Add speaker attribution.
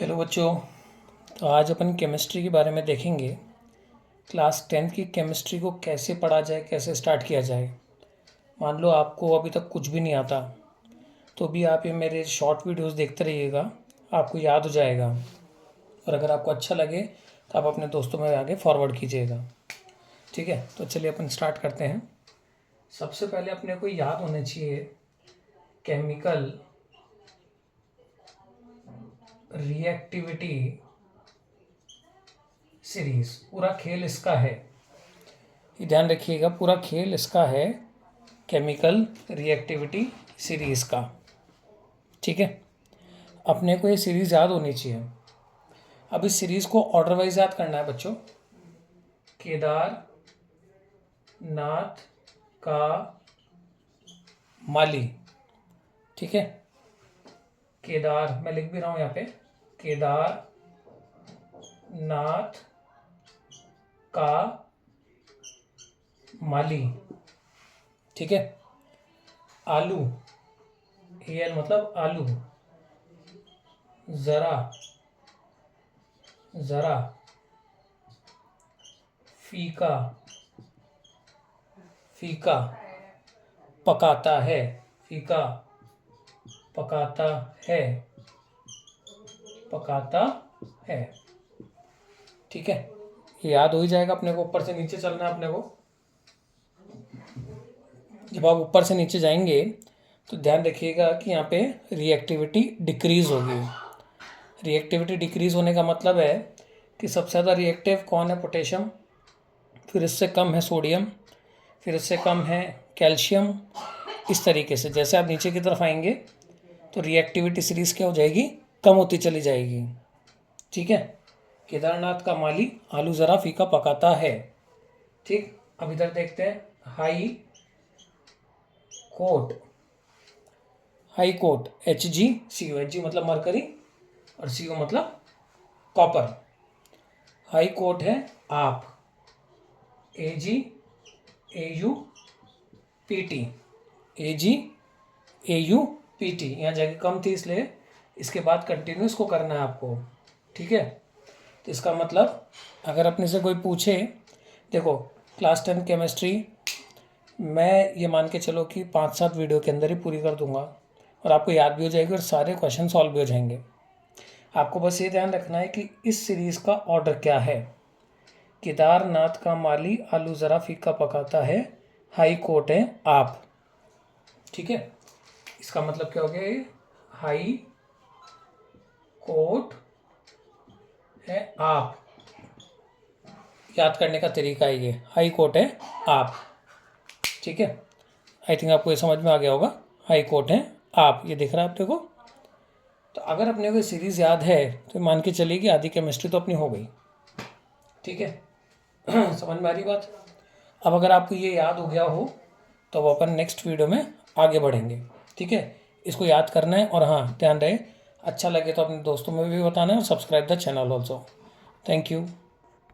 Speaker 1: Hello बच्चों। तो आज अपन केमिस्ट्री के बारे में देखेंगे। क्लास 10th की केमिस्ट्री को कैसे पढ़ा जाए, कैसे स्टार्ट किया जाए। मान लो आपको अभी तक कुछ भी नहीं आता, तो भी आप ये मेरे शॉर्ट वीडियोस देखते रहिएगा, आपको याद हो जाएगा। और अगर आपको अच्छा लगे तो आप अपने दोस्तों में आगे फॉरवर्ड कीजिएगा। ठीक है, तो चलिए अपन स्टार्ट करते हैं। सबसे पहले अपने को याद होना चाहिए केमिकल रिएक्टिविटी सीरीज। पूरा खेल इसका है, ये ध्यान रखिएगा, पूरा खेल इसका है केमिकल रिएक्टिविटी सीरीज का। ठीक है, अपने को ये सीरीज याद होनी चाहिए। अब इस सीरीज को ऑर्डर वाइज याद करना है बच्चों। केदार नाथ का माली। ठीक है, केदार मैं लिख भी रहा हूं यहाँ पे, केदार नाथ का माली। ठीक है, आलू, एल मतलब आलू, जरा जरा, फीका फीका, पकाता है, फीका पकाता है, पकाता है। ठीक है, ये याद हो ही जाएगा अपने को। ऊपर से नीचे चलना है अपने को। जब आप ऊपर से नीचे जाएंगे तो ध्यान रखिएगा कि यहाँ पे रिएक्टिविटी डिक्रीज होगी। रिएक्टिविटी डिक्रीज होने का मतलब है कि सबसे ज़्यादा रिएक्टिव कौन है? पोटेशियम, फिर इससे कम है सोडियम, फिर इससे कम है कैल्शियम। इस तरीके से जैसे आप नीचे की तरफ आएंगे तो रिएक्टिविटी सीरीज क्या हो जाएगी? कम होती चली जाएगी। ठीक है, केदारनाथ का माली आलू ज़रा फीका पकाता है। ठीक, अब इधर देखते हैं high court. High court HgCO, Hg मतलब मरकरी और CO मतलब कॉपर। हाई कोर्ट है आप, AgAuPt, AgAuPt। यहाँ जगह कम थी इसलिए इसके बाद कंटिन्यू इसको करना है आपको। ठीक है, तो इसका मतलब अगर अपने से कोई पूछे, देखो क्लास 10 केमिस्ट्री मैं ये मान के चलो कि 5-7 वीडियो के अंदर ही पूरी कर दूंगा और आपको याद भी हो जाएगी और सारे क्वेश्चन सॉल्व भी हो जाएंगे। आपको बस ये ध्यान रखना है कि इस सीरीज़ का ऑर्डर क्या है। केदारनाथ का माली आलू ज़रा फीका पकाता है, हाई कोर्ट है आप। ठीक है, इसका मतलब क्या हो गया? ये हाई कोर्ट है आप। याद करने का तरीका है ये, हाई कोर्ट है आप। ठीक है, आई थिंक आपको ये समझ में आ गया होगा। हाई कोर्ट है आप, ये दिख रहा है आप देखो। तो अगर अपने को सीरीज़ याद है तो मान के चलिए कि आधी केमिस्ट्री तो अपनी हो गई। ठीक है समझ में आ रही बात? अब अगर आपको ये याद हो गया हो तो अब अपन नेक्स्ट वीडियो में आगे बढ़ेंगे। ठीक है, इसको याद करना है और हाँ ध्यान रहे, अच्छा लगे तो अपने दोस्तों में भी बताना है और subscribe the channel also. Thank you.